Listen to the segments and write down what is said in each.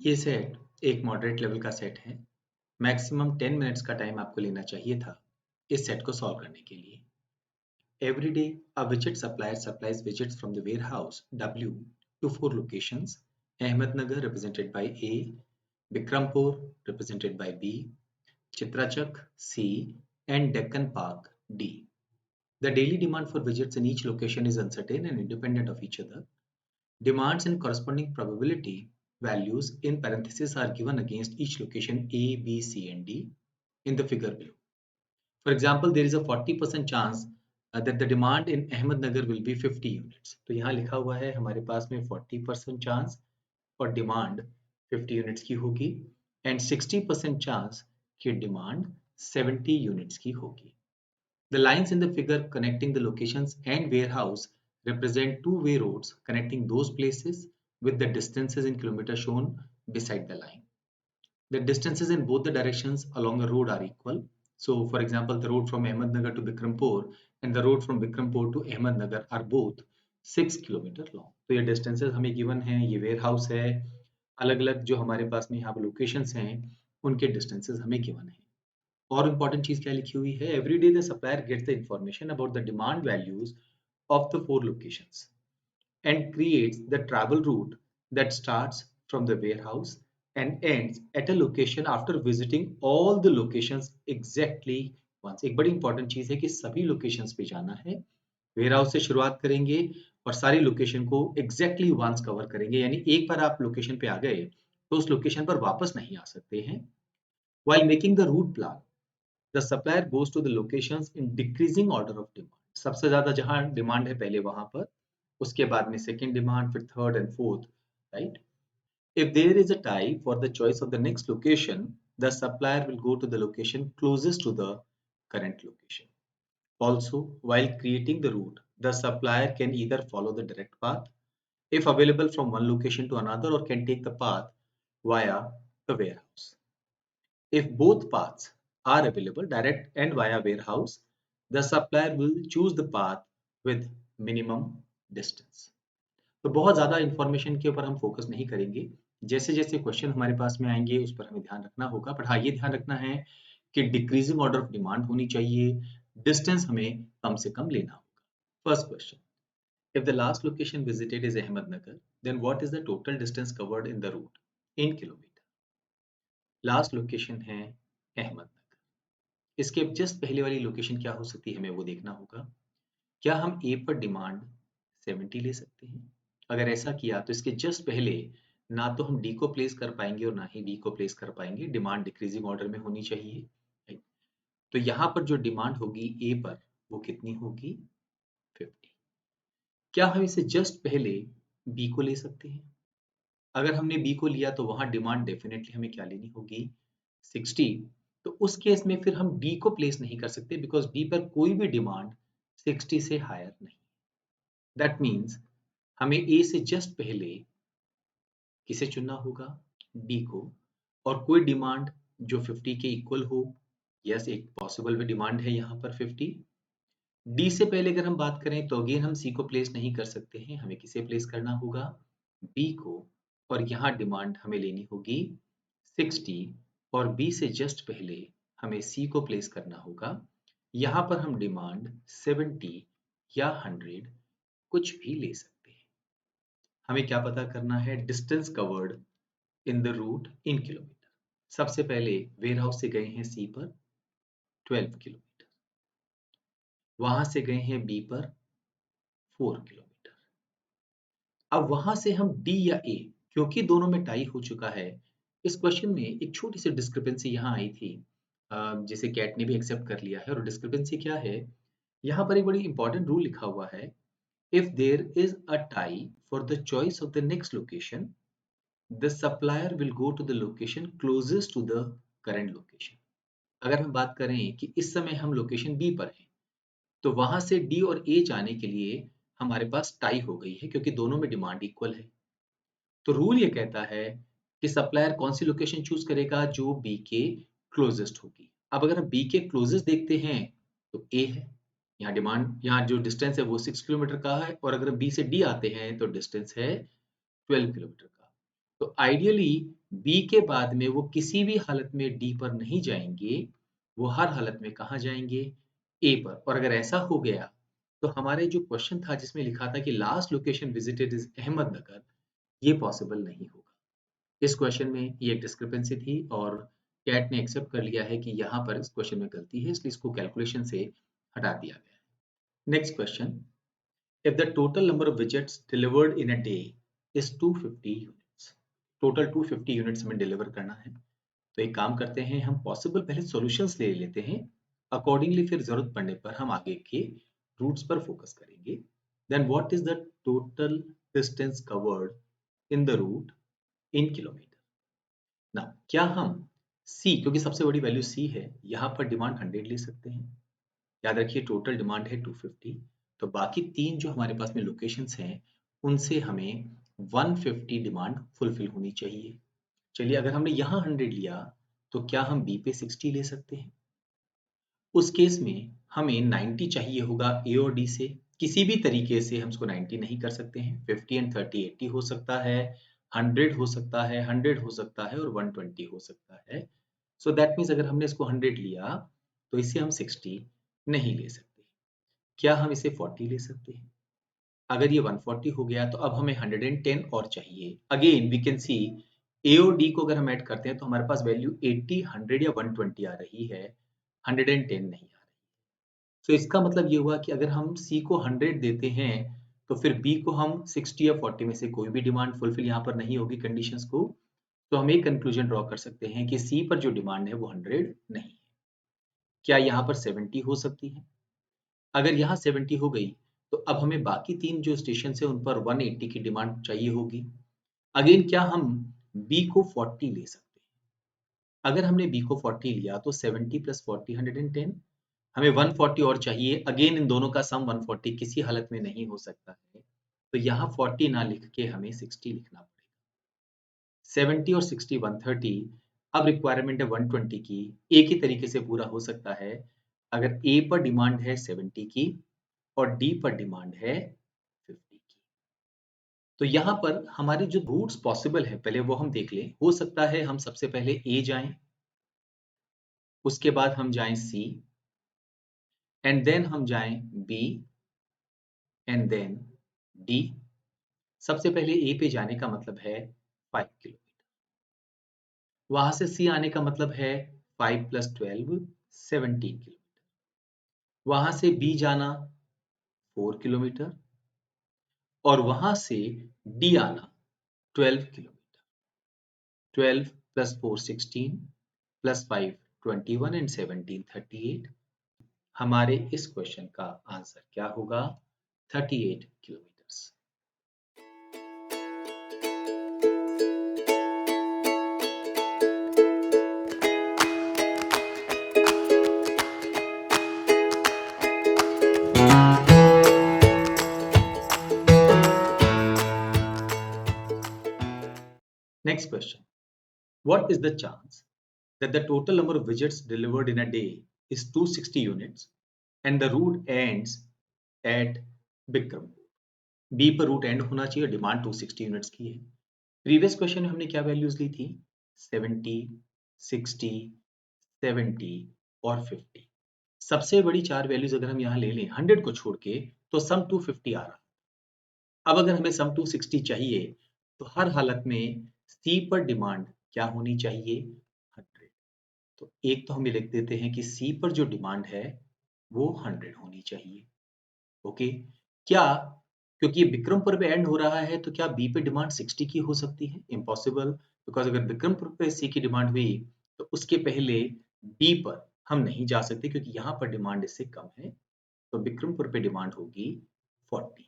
ये सेट एक moderate level का सेट है। मैक्सिमम 10 मिनट्स का टाइम आपको लेना चाहिए था इस सेट को सॉल्व करने के लिए। Every day, a widget supplier supplies widgets from the warehouse W to 4 locations: Ahmednagar represented by A, Bikrampur represented by B, Chitrachak C, and Deccan Park D. The daily demand for widgets in each location is uncertain and independent of each other. Demands and corresponding probability values in parentheses are given against each location A, B, C, and D in the figure below. For example, there is a 40% chance that the demand in Ahmednagar will be 50 units. तो यहाँ लिखा हुआ है हमारे पास में 40% chance और demand 50 units की होगी एंड 60% चांस कि डिमांड 70 यूनिट्स की होगी. The lines in the figure connecting the locations and warehouse represent two-way roads connecting those places with the distances in kilometers shown beside the line. The distances in both the directions along a road are equal. So, for example, the road from Ahmednagar to Bikrampur and the road from Bikrampur to Ahmednagar are both 6 kilometre long. तो ये distances हमें given है, ये ware house है, अलग अलग जो हमारे पास में यहाँ पर लोकेशंस हैं उनके डिस्टेंसेस हमें गिवन है. और इम्पोर्टेंट चीज क्या लिखी हुई है, every day the supplier gets the information about the demand values of the 4 locations and creates the travel route that starts from the warehouse and ends at a location after visiting all the locations exactly once. एक बड़ी important चीज है कि सभी locations पे जाना है, warehouse से शुरुआत करेंगे और सारी लोकेशन को एग्जैक्टली वंस कवर करेंगे, यानी एक बार आप लोकेशन पे आ गए तो उस लोकेशन पर वापस नहीं आ सकते हैं. While making the route plan, the supplier goes to the locations in decreasing order of demand. सबसे ज्यादा जहां डिमांड है पहले वहां पर, उसके बाद में सेकंड डिमांड, फिर third and fourth, right. If there is a tie for the choice of the next location, the supplier will go to the location closest to the current location. Also, while creating the route, the supplier can either follow the direct path if available from one location to another, or can take the path via the warehouse. If both paths are available, direct and via warehouse, the supplier will choose the path with minimum distance. तो बहुत ज़्यादा information के ऊपर हम focus नहीं करेंगे. जैसे जैसे क्वेश्चन हमारे पास में आएंगे उस पर हमें ध्यान रखना होगा. बट हाँ, ये ध्यान रखना है कि डिक्रीजिंग ऑर्डर ऑफ डिमांड होनी चाहिए, डिस्टेंस हमें कम से कम लेना होगा. First question, if the last location visited is Ahmednagar, then what is the total distance covered in the route in kilometer? Last location है अहमदनगर. इसके जस्ट पहले वाली लोकेशन क्या हो सकती है, हमें वो देखना होगा. क्या हम ए पर डिमांड 70 ले सकते हैं? अगर ऐसा किया तो इसके जस्ट पहले ना तो हम डी को प्लेस कर पाएंगे और ना ही बी को प्लेस कर पाएंगे. डिमांड डिक्रीजिंग ऑर्डर में होनी चाहिए, right? तो यहाँ पर जो डिमांड होगी ए पर वो कितनी होगी, 50. क्या हम इसे जस्ट पहले बी को ले सकते हैं? अगर हमने बी को लिया तो वहां डिमांड डेफिनेटली हमें क्या लेनी होगी, 60. तो उस केस में फिर हम डी को प्लेस नहीं कर सकते बिकॉज डी पर कोई भी डिमांड 60 से हायर नहीं. दैट मीन्स हमें ए से जस्ट पहले किसे चुनना होगा, डी को. और कोई डिमांड जो 50 के इक्वल हो. यस, एक पॉसिबल भी डिमांड है यहाँ पर 50. डी से पहले अगर हम बात करें तो अगेन हम सी को प्लेस नहीं कर सकते हैं, हमें किसे प्लेस करना होगा, बी को. और यहाँ डिमांड हमें लेनी होगी 60 और बी से जस्ट पहले हमें सी को प्लेस करना होगा. यहाँ पर हम डिमांड 70 या 100 कुछ भी ले सकते हैं. हमें क्या पता करना है, distance covered in the route in kilometre. सबसे पहले वेयर हाउस से गए हैं सी पर 12 किलोमीटर, वहां से गए हैं बी पर 4 किलोमीटर. अब वहां से हम डी या ए, क्योंकि दोनों में टाई हो चुका है, इस क्वेश्चन में एक छोटी सी डिस्क्रिपेंसी यहाँ आई थी जिसे कैट ने भी एक्सेप्ट कर लिया है. और डिस्क्रिपेंसी क्या है, यहाँ पर एक बड़ी इंपॉर्टेंट रूल लिखा हुआ है, if there is a tie for the choice of the next location, the supplier will go to the location closest to the current location. अगर हम बात करें कि इस समय हम लोकेशन बी पर हैं, तो वहां से डी और ए जाने के लिए हमारे पास टाई हो गई है क्योंकि दोनों में डिमांड इक्वल है. तो रूल ये कहता है कि सप्लायर कौन सी लोकेशन चूज करेगा, जो बी के क्लोजेस्ट होगी. अब अगर हम बी के क्लोजेस्ट देखते हैं तो ए है. यहाँ डिमांड, यहाँ जो डिस्टेंस है वो 6 किलोमीटर का है, और अगर बी से डी आते हैं तो डिस्टेंस है 12 किलोमीटर का. तो आइडियली बी के बाद में वो किसी भी हालत में डी पर नहीं जाएंगे, वो हर हालत में कहाँ जाएंगे? ए पर। और अगर ऐसा हो गया तो हमारे जो क्वेश्चन था जिसमें लिखा था कि last location visited is Ahmednagar, ये पॉसिबल नहीं होगा। इस क्वेश्चन में ये डिस्क्रिपेंसी थी और कैट ने एक्सेप्ट कर लिया है कि यहाँ पर इस क्वेश्चन में गलती है, इसलिए इसको कैलकुलेशन से हटा दिया गया है। Next question, if the total number of widgets delivered in a day is 250 units, total 250 units हमें डिलीवर करना है, तो एक काम करते हैं, हम पॉसिबल पहले सॉल्यूशंस ले लेते हैं, अकॉर्डिंगली फिर जरूरत पड़ने पर हम आगे के रूट्स पर फोकस करेंगे। Then what is the total distance covered in the route in kilometre. ना क्या हम सी, क्योंकि सबसे बड़ी वैल्यू सी है, यहाँ पर डिमांड 100 ले सकते हैं। याद रखिए टोटल डिमांड है 250, तो बाकी तीन जो हमारे पास में लोकेशंस हैं उनसे हमें 150 डिमांड फुलफिल होनी चाहिए। चलिए अगर हमने यहाँ 100 लिया तो क्या हम बी पे 60 ले सकते हैं? उस केस में हमें 90 चाहिए होगा ए और डी से। किसी भी तरीके से हम इसको 90 नहीं कर सकते हैं, 50 एंड 30 80 हो सकता है, 100 हो सकता है, 100 हो सकता है और 120 हो सकता है। सो दैट मीन्स अगर हमने इसको 100 लिया तो इसे हम 60 नहीं ले सकते। क्या हम इसे 40 ले सकते हैं? अगर ये 140 हो गया तो अब हमें 110 और चाहिए। अगेन वी कैन सी ए और डी को अगर हम ऐड करते हैं तो हमारे पास वैल्यू 80, 100 या 120 आ रही है, 110 नहीं आ रही। तो इसका मतलब ये हुआ कि अगर हम सी को 100 देते हैं तो फिर बी को हम 60 या 40 में से कोई भी डिमांड फुलफिल यहाँ पर नहीं होगी कंडीशंस को। तो हम एक कंक्लूजन ड्रॉ कर सकते हैं कि सी पर जो डिमांड है वो 100 नहीं है। क्या यहाँ पर 70 हो सकती है? अगर यहाँ 70 हो गई तो अब हमें बाकी तीन जो स्टेशन है उन पर 180 की डिमांड चाहिए होगी। अगेन क्या हम बी को 40 ले सकते हैं? अगर हमने बी को 40 लिया तो 70 प्लस 40 110, हमें 140 और चाहिए। अगेन इन दोनों का सम 140 किसी हालत में नहीं हो सकता है, तो यहाँ 40 ना लिख के हमें 60 लिखना पड़ेगा। 70 और 60 130। अब रिक्वायरमेंट है 120 की। एक ही तरीके से पूरा हो सकता है अगर ए पर डिमांड है 70 की और डी पर डिमांड है 50 की। तो यहाँ पर हमारे जो रूट्स पॉसिबल है पहले वो हम देख लें। हो सकता है हम सबसे पहले ए जाएं, उसके बाद हम जाएं सी, एंड देन हम जाएं बी, एंड देन डी। सबसे पहले ए पे जाने का मतलब है 5 किलोमीटर, वहां से सी आने का मतलब है 5 + 12 17 किलोमीटर, वहां से बी जाना 4 किलोमीटर और वहां से डी आना 12 किलोमीटर। 12 + 4 16 + 5 21 एंड 17 38। हमारे इस क्वेश्चन का आंसर क्या होगा? 38 kilometres. Next question. What is the chance that the total number of widgets delivered in a day is 260 units and the route ends at Bikrampur? B पर route end होना चाहिए, demand 260 units की है। Previous question में हमने क्या values ली थी? 70, 60, 70 और 50। सबसे बड़ी चार वैल्यूज अगर हम यहाँ ले लें 100 को छोड़ के तो सम 250 आ रहा। अब अगर हमें सम 260 चाहिए तो हर हालत में सी पर डिमांड क्या होनी चाहिए? 100। तो एक तो हम ये लिख देते हैं कि सी पर जो डिमांड है वो 100 होनी चाहिए। ओके, क्या क्योंकि ये बिक्रमपुर पे एंड हो रहा है तो क्या बी पे डिमांड 60 की हो सकती है? इम्पॉसिबल, बिकॉज अगर बिक्रमपुर पे सी की डिमांड हुई तो उसके पहले डी पर हम नहीं जा सकते क्योंकि यहाँ पर डिमांड इससे कम है, तो बिक्रमपुर पे डिमांड होगी 40।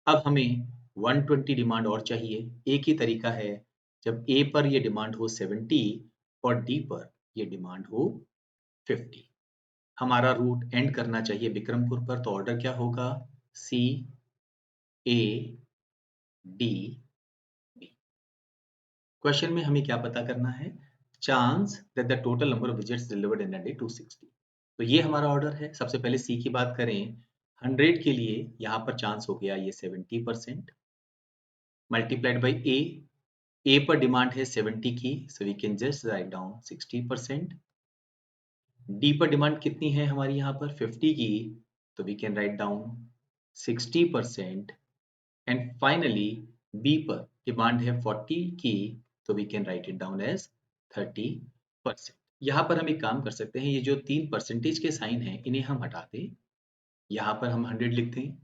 अब हमें 120 डिमांड और चाहिए। एक ही तरीका है, जब ए पर ये डिमांड हो 70 और डी पर ये डिमांड हो 50। हमारा रूट एंड करना चाहिए बिक्रमपुर पर, तो ऑर्डर क्या होगा? सी, ए, डी, बी। क्वेश्चन में हमें क्या पता करना है? Chance that the total number of visits delivered in a day 260। तो ये हमारा ऑर्डर है। सबसे पहले सी की बात करें, 100 के लिए यहाँ पर चांस हो गया ये 70% मल्टीप्लाइड बाई ए। ए पर डिमांड है 70 की, so we can just write down 60%। D पर डिमांड कितनी है हमारी यहाँ पर 50 की, तो we can write down 60%। And finally B पर डिमांड है 40 की, तो we can write it down as 30%। यहाँ पर हम एक काम कर सकते हैं, ये जो 3 परसेंटेज के साइन हैं इन्हें हम हटा दें, यहाँ पर हम 100 लिख दें,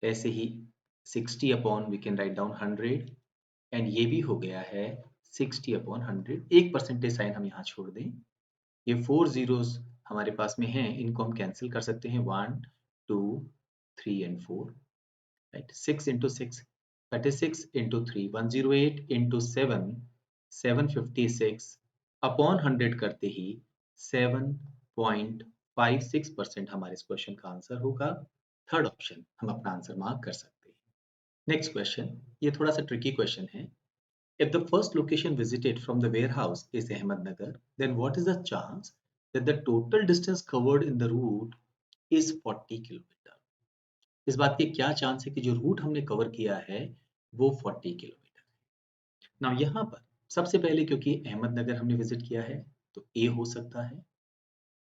ऐसे ही 60 upon we can write down 100, and ये भी हो गया है 60 अपॉन 100। एक परसेंटेज साइन हम यहाँ छोड़ दें, ये 4 जीरोस हमारे पास में हैं, इनको हम कैंसिल कर सकते हैं, 1 2 3 and 4, right. 6 into 6 36 into 3 108 into 7 756 upon 100 करते ही 7.56% हमारे इस क्वेश्चन का आंसर होगा। थर्ड ऑप्शन हम अपना आंसर मार्क कर सकते हैं। नेक्स्ट क्वेश्चन, ये थोड़ा सा ट्रिकी क्वेश्चन है। If the first location visited from the warehouse is Ahmednagar, then what is the chance that the total distance covered in the route is 40 kilometre? इस बात के क्या चांस है कि जो रूट हमने कवर किया है वो 40 किलोमीटर है। नाउ यहाँ पर सबसे पहले क्योंकि अहमदनगर हमने विजिट किया है तो ए हो सकता है।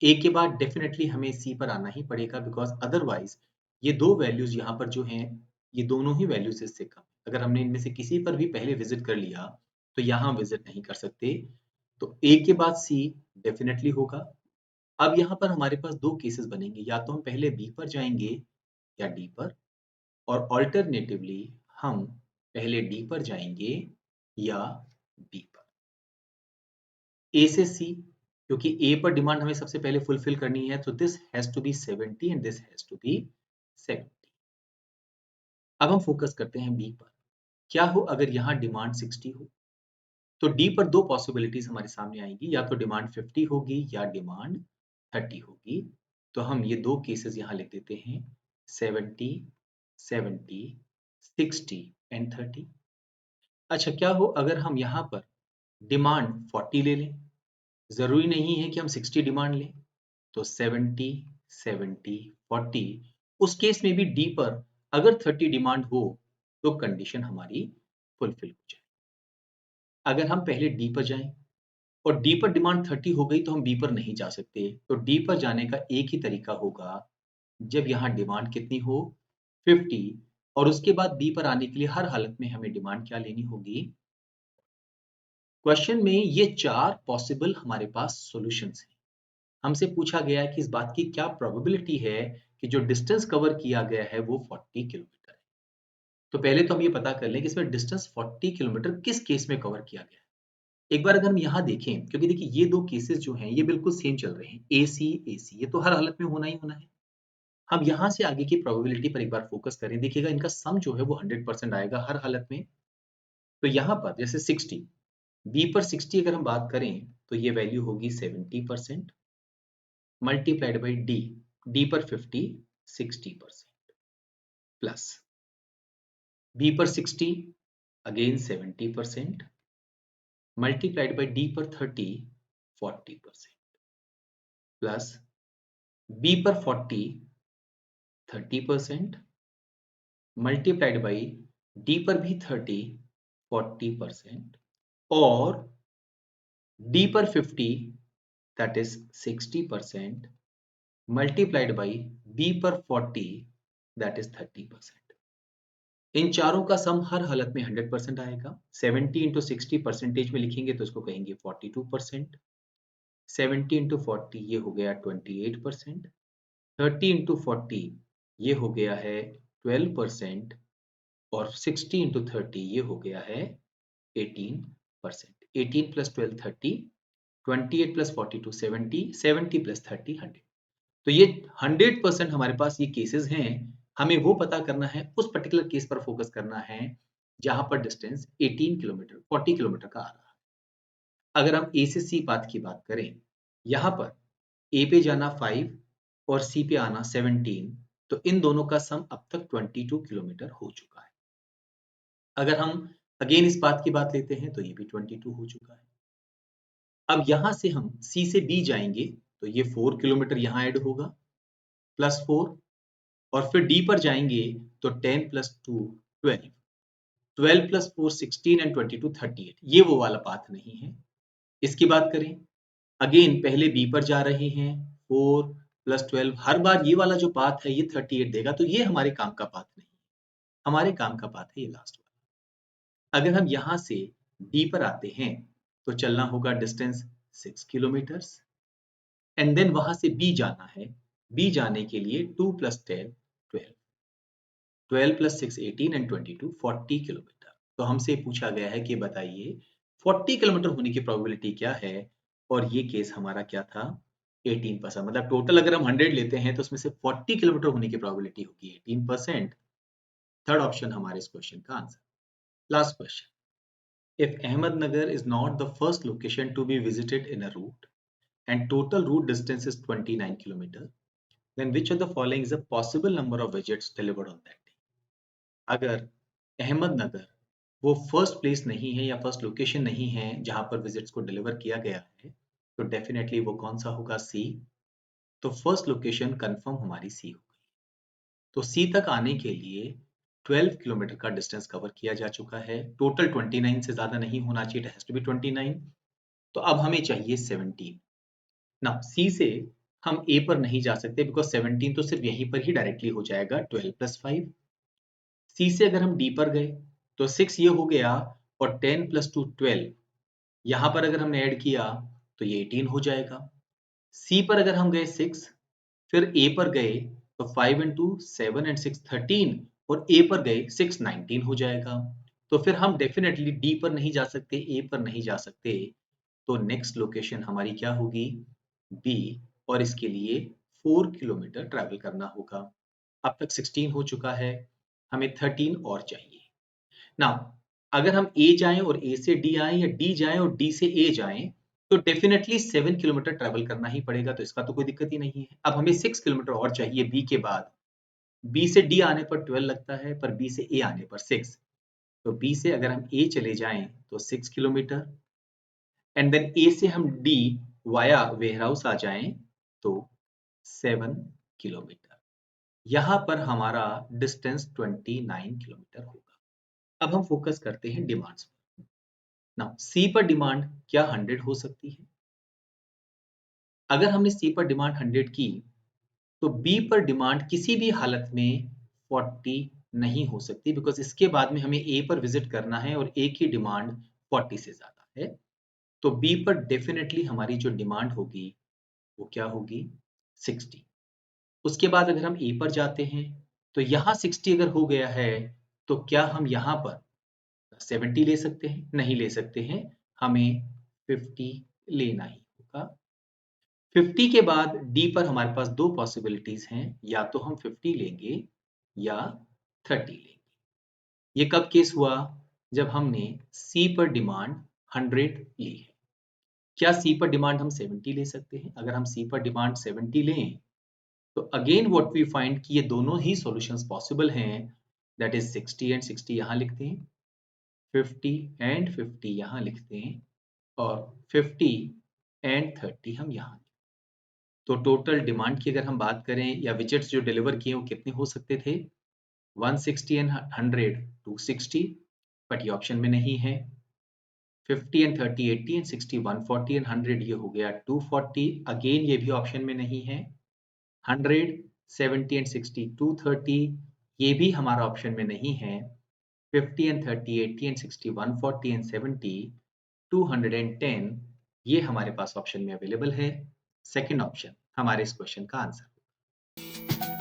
ए के बाद डेफिनेटली हमें सी पर आना ही पड़ेगा, बिकॉज अदरवाइज ये दो वैल्यूज यहाँ पर जो हैं ये दोनों ही वैल्यूज इससे कम। अगर हमने इनमें से किसी पर भी पहले विजिट कर लिया तो यहाँ विजिट नहीं कर सकते, तो ए के बाद सी डेफिनेटली होगा। अब यहाँ पर हमारे पास दो केसेस बनेंगे, या तो हम पहले बी पर जाएंगे या डी पर, और ऑल्टरनेटिवली हम पहले डी पर जाएंगे या बी पर। ए से सी, क्योंकि ए पर डिमांड हमें सबसे पहले फुलफिल करनी है, तो this has to be 70 and this has to be 70। अब हम फोकस करते हैं बी पर। क्या हो अगर यहाँ डिमांड 60 हो, तो डी पर दो पॉसिबिलिटीज हमारे सामने आएंगी, या तो डिमांड 50 होगी या डिमांड 30 होगी। तो हम ये दो केसेस यहाँ लिख देते हैं, 70 70 60 एंड 30। अच्छा, क्या हो अगर हम यहाँ पर डिमांड 40 ले लें? जरूरी नहीं है कि हम 60 डिमांड लें, तो 70 70 40, उस केस में भी डी पर अगर 30 डिमांड हो तो कंडीशन हमारी फुलफिल हो जाए। अगर हम पहले डी पर जाएं और डी पर डिमांड 30 हो गई तो हम बी पर नहीं जा सकते, तो डी पर जाने का एक ही तरीका होगा, जब यहाँ डिमांड कितनी हो 50, और उसके बाद बी पर आने के लिए हर हालत में हमें डिमांड क्या लेनी होगी। क्वेश्चन में ये चार पॉसिबल हमारे पास सॉल्यूशंस हैं। हमसे पूछा गया है कि इस बात की क्या प्रोबेबिलिटी है कि जो डिस्टेंस कवर किया गया है वो 40 किलोमीटर है। तो पहले तो हम ये पता कर लें कि इसमें डिस्टेंस 40 किलोमीटर किस केस में कवर किया गया है। एक बार अगर हम यहाँ देखें, क्योंकि देखिए ये दो केसेस जो हैं ये बिल्कुल सेम चल रहे हैं, एसी एसी, ये तो हर हालत में होना ही होना है। हम यहाँ से आगे की प्रोबेबिलिटी पर एक बार फोकस करें, देखिएगा इनका सम जो है वो 100% आएगा हर हालत में। तो यहाँ पर जैसे 60, बी पर 60 अगर हम बात करें तो ये वैल्यू होगी 70% मल्टीप्लाइड बाई डी, डी पर 50 60% प्लस बी पर 60 अगेन 70% मल्टीप्लाइड बाई डी पर 30 40% प्लस बी पर 40 30% मल्टीप्लाइड बाई डी पर भी 30 40% और डी पर 50 that is 60% multiplied by B पर 40 दैट इज 30%। इन चारों का सम हर हालत में 100% आएगा। 70 इंटू 60 परसेंटेज में लिखेंगे तो इसको कहेंगे 42%। 70 इंटू 40 ये हो गया 28%। 30 इंटू 40 ये हो गया है 12%। और 60 इंटू 30 ये हो गया है 18%। 18 प्लस 12 30, 28 प्लस 42 70, 70 प्लस 30 100। तो ये 100% हमारे पास ये केसेस हैं। हमें वो पता करना है, उस पर्टिकुलर केस पर फोकस करना है जहां पर डिस्टेंस 18 किलोमीटर 40 किलोमीटर का आ रहा है। अगर हम ए से सी पाथ की बात करें, यहाँ पर ए पे जाना 5 और सी पे आना 17, तो इन दोनों का सम अब तक 22 किलोमीटर हो चुका है। अगर हम अगेन इस पाथ की बात लेते हैं तो ये भी 22 हो चुका है। अब यहां से हम सी से बी जाएंगे तो ये 4 किलोमीटर यहाँ ऐड होगा प्लस 4, और फिर डी पर जाएंगे तो 10 प्लस 2 12। 12 प्लस 4 16 एंड 22 38, ये वो वाला पाथ नहीं है। इसकी बात करें, अगेन पहले बी पर जा रहे हैं, 4 प्लस 12, हर बार ये वाला जो पाथ है ये 38 देगा, तो ये हमारे काम का पाथ नहीं है। हमारे काम का पाथ है ये लास्ट वाला। अगर हम यहाँ से डी पर आते हैं तो चलना होगा डिस्टेंस 6 किलोमीटर्स, एंड देन वहां से बी जाना है। बी जाने के लिए 2 प्लस 10 12, 12 प्लस 6 18 एंड 22 40 किलोमीटर। तो हमसे पूछा गया है कि बताइए 40 किलोमीटर होने की प्रोबेबिलिटी क्या है, और ये केस हमारा क्या था 18%। मतलब टोटल अगर हम 100 लेते हैं तो उसमें से 40 किलोमीटर होने की प्रोबेबिलिटी होगी 18%। थर्ड ऑप्शन हमारे इस क्वेश्चन का answer. Last question, if Ahmednagar is not the first location to be visited in a route and total route distance is 29 km, then which of the following is a possible number of visits delivered on that day? अगर अहमदनगर वो first place नहीं है या first location नहीं है जहां पर visits को डिलीवर किया गया है, तो डेफिनेटली वो कौन सा होगा? सी। तो फर्स्ट लोकेशन कंफर्म हमारी सी हो गई। तो सी तक आने के लिए 12 किलोमीटर का डिस्टेंस कवर किया जा चुका है। टोटल 29 से ज्यादा नहीं होना चाहिए, इट हैज टू बी 29। तो अब हमें चाहिए 17 ना। सी से हम ए पर नहीं जा सकते बिकॉज 17 तो सिर्फ यहीं पर ही डायरेक्टली हो जाएगा 12 प्लस 5। सी से अगर हम डी पर गए तो 6 ये हो गया, और 10 प्लस 2 12, यहां पर अगर हमने ऐड किया तो ये 18 हो जाएगा। सी पर अगर हम गए 6, फिर ए पर गए तो 5 एंड 2 7 एंड 6 13, और ए पर गए 6 19 हो जाएगा। तो फिर हम डेफिनेटली डी पर नहीं जा सकते, ए पर नहीं जा सकते, तो नेक्स्ट लोकेशन हमारी क्या होगी? बी। और इसके लिए 4 किलोमीटर ट्रैवल करना होगा। अब तक 16 हो चुका है, हमें 13 और चाहिए। नाउ अगर हम ए जाएं और ए से डी आए, या डी जाएं और डी से ए जाएं, तो डेफिनेटली 7 किलोमीटर ट्रैवल करना ही पड़ेगा, तो इसका तो कोई दिक्कत ही नहीं है। अब हमें 6 किलोमीटर और चाहिए बी के बाद। बी से डी आने पर 12 लगता है, पर बी से ए आने पर 6। तो बी से अगर हम ए चले जाएं तो 6 किलोमीटर, एंड देन ए से हम डी वाया वेयरहाउस आ जाएं तो 7 किलोमीटर। यहां पर हमारा डिस्टेंस 29 किलोमीटर होगा। अब हम फोकस करते हैं डिमांड्स पर। नाउ सी पर डिमांड क्या 100 हो सकती है? अगर हमने सी पर डिमांड 100 की, तो बी पर डिमांड किसी भी हालत में 40 नहीं हो सकती, बिकॉज इसके बाद में हमें ए पर विजिट करना है और ए की डिमांड 40 से ज्यादा है। तो बी पर डेफिनेटली हमारी जो डिमांड होगी वो क्या होगी? 60। उसके बाद अगर हम ए पर जाते हैं तो यहाँ 60 अगर हो गया है, तो क्या हम यहाँ पर 70 ले सकते हैं? नहीं ले सकते हैं, हमें 50 लेना ही होगा। 50 के बाद डी पर हमारे पास दो पॉसिबिलिटीज हैं, या तो हम 50 लेंगे या 30 लेंगे। ये कब केस हुआ? जब हमने सी पर डिमांड 100 ली है। क्या सी पर डिमांड हम 70 ले सकते हैं? अगर हम सी पर डिमांड 70 लें तो अगेन व्हाट वी फाइंड कि ये दोनों ही सॉल्यूशंस पॉसिबल हैं, दैट इज 60 एंड 60 यहाँ लिखते हैं, 50 एंड 50 यहाँ लिखते हैं, और 50 एंड 30 हम यहाँ। तो टोटल डिमांड की अगर हम बात करें या विजिट्स जो डिलीवर किए वो कितने हो सकते थे? 160 एंड 100 260, बट ये ऑप्शन में नहीं है। 50 एंड 30 80 एंड 60 140 एंड 100 ये हो गया 240, अगेन ये भी ऑप्शन में नहीं है। 100 70 एंड 60 230, ये भी हमारा ऑप्शन में नहीं है। 50 एंड 30 80 एंड 60 140 एंड 70 210, ये हमारे पास ऑप्शन में अवेलेबल है। सेकंड ऑप्शन हमारे इस क्वेश्चन का आंसर।